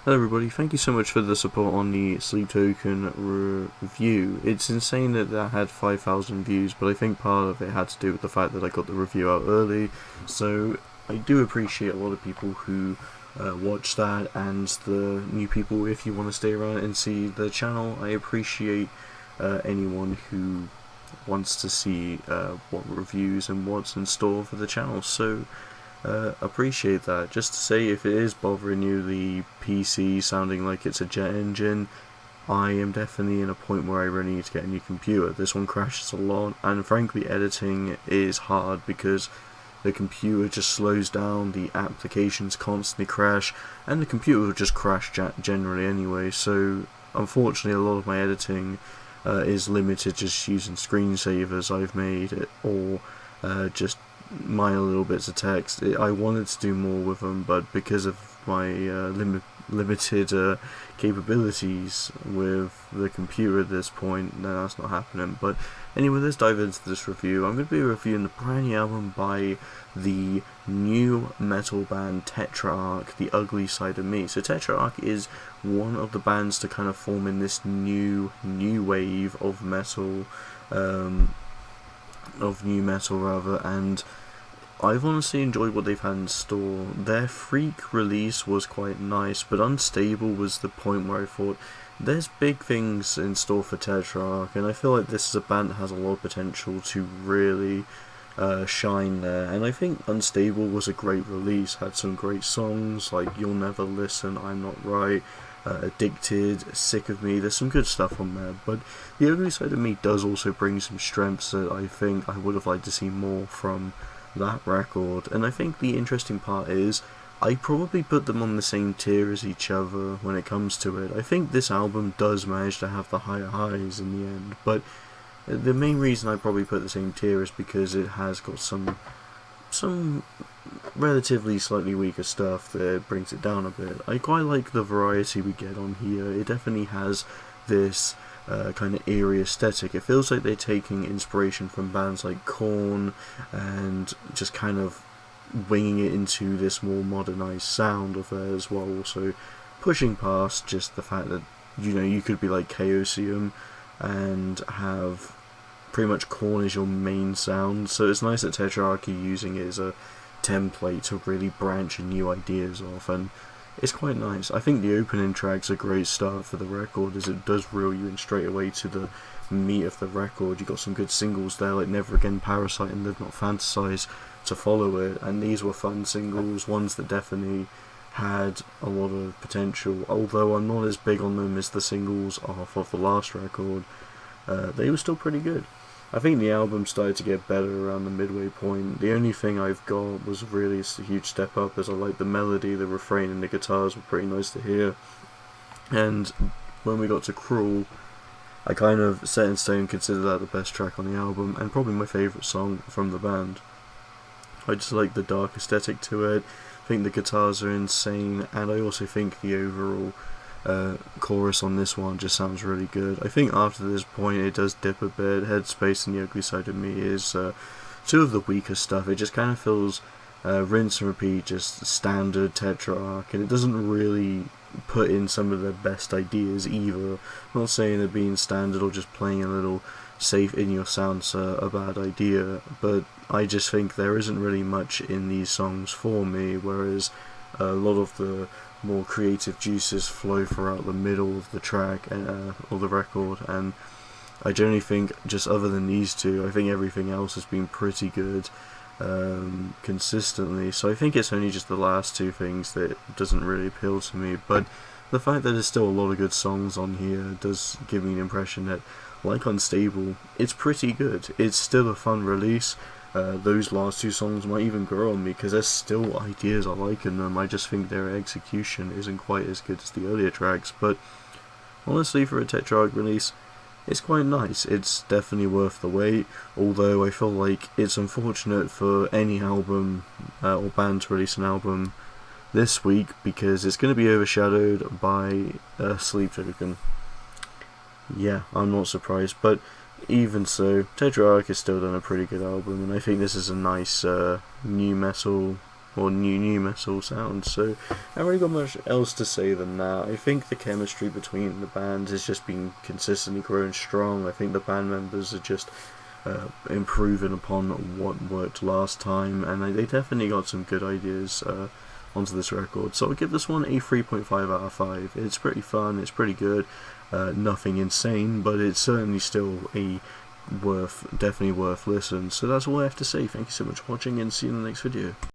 Hello everybody, thank you so much for the support on the Sleep Token review. It's insane that that had 5,000 views, but I think part of it had to do with the fact that I got the review out early, so I do appreciate a lot of people who watch that, and the new people, if you want to stay around and see the channel. I appreciate anyone who wants to see what reviews and what's in store for the channel, so appreciate that. Just to say, if it is bothering you, the PC sounding like it's a jet engine, I am definitely in a point where I really need to get a new computer. This one crashes a lot, and frankly editing is hard because the computer just slows down, the applications constantly crash, and the computer will just crash generally anyway, so unfortunately a lot of my editing is limited just using screensavers I've made, or just minor little bits of text. I wanted to do more with them, but because of my limited capabilities with the computer at this point, no, that's not happening. But anyway, let's dive into this review. I'm going to be reviewing the brand new album by the new metal band Tetrarch, The Ugly Side of Me. So Tetrarch is one of the bands to kind of form in this new wave of metal, of new metal rather, and I've honestly enjoyed what they've had in store. Their Freak release was quite nice, but Unstable was the point where I thought there's big things in store for Tetrarch, and I feel like this is a band that has a lot of potential to really shine there. And I think Unstable was a great release, had some great songs like You'll Never Listen, I'm Not Right, Addicted, Sick of Me. There's some good stuff on there, but The Ugly Side of Me does also bring some strengths that I think I would have liked to see more from that record. And I think the interesting part is I probably put them on the same tier as each other when it comes to it. I think this album does manage to have the higher highs in the end, but the main reason I probably put the same tier is because it has got some relatively slightly weaker stuff that brings it down a bit. I quite like the variety we get on here. It definitely has this kind of eerie aesthetic. It feels like they're taking inspiration from bands like Korn and just kind of winging it into this more modernized sound of theirs, while also pushing past just the fact that, you know, you could be like Chaosium and have pretty much Korn as your main sound. So it's nice that Tetrarch are using it as a template to really branch new ideas off, and it's quite nice. I think the opening track's a great start for the record, as it does reel you in straight away to the meat of the record. You got some good singles there like Never Again, Parasite, and Not Fantasize to follow it, and these were fun singles, ones that definitely had a lot of potential. Although I'm not as big on them as the singles off of the last record, they were still pretty good. I think the album started to get better around the midway point. The only thing I've got was really a huge step up, as I like the melody, the refrain, and the guitars were pretty nice to hear. And when we got to Cruel, I kind of set in stone consider that the best track on the album, and probably my favourite song from the band. I just like the dark aesthetic to it. I think the guitars are insane, and I also think the overall chorus on this one just sounds really good. I think after this point it does dip a bit. Headspace and The Ugly Side of Me is two of the weaker stuff. It just kind of feels rinse and repeat, just standard Tetrarch, and it doesn't really put in some of their best ideas either. I'm not saying that being standard or just playing a little safe in your sound's a bad idea, but I just think there isn't really much in these songs for me, whereas a lot of the more creative juices flow throughout the middle of the track or the record, and I generally think, just other than these two, I think everything else has been pretty good consistently. So I think it's only just the last two things that doesn't really appeal to me, but the fact that there's still a lot of good songs on here does give me an impression that, like Unstable, it's pretty good. It's still a fun release. Those last two songs might even grow on me because there's still ideas I like in them. I just think their execution isn't quite as good as the earlier tracks, but honestly, for a Tetrarch release, it's quite nice. It's definitely worth the wait, although I feel like it's unfortunate for any album or band to release an album this week, because it's going to be overshadowed by Sleep Token. Yeah, I'm not surprised, but even so, Tetrarch has still done a pretty good album, and I think this is a nice new metal more new metal sound. So I haven't really got much else to say than that. I think the chemistry between the bands has just been consistently growing strong. I think the band members are just improving upon what worked last time, and they definitely got some good ideas onto this record. So I'll give this one a 3.5 out of 5. It's pretty fun, it's pretty good, nothing insane, but it's certainly still a definitely worth listen. So that's all I have to say. Thank you so much for watching, and see you in the next video.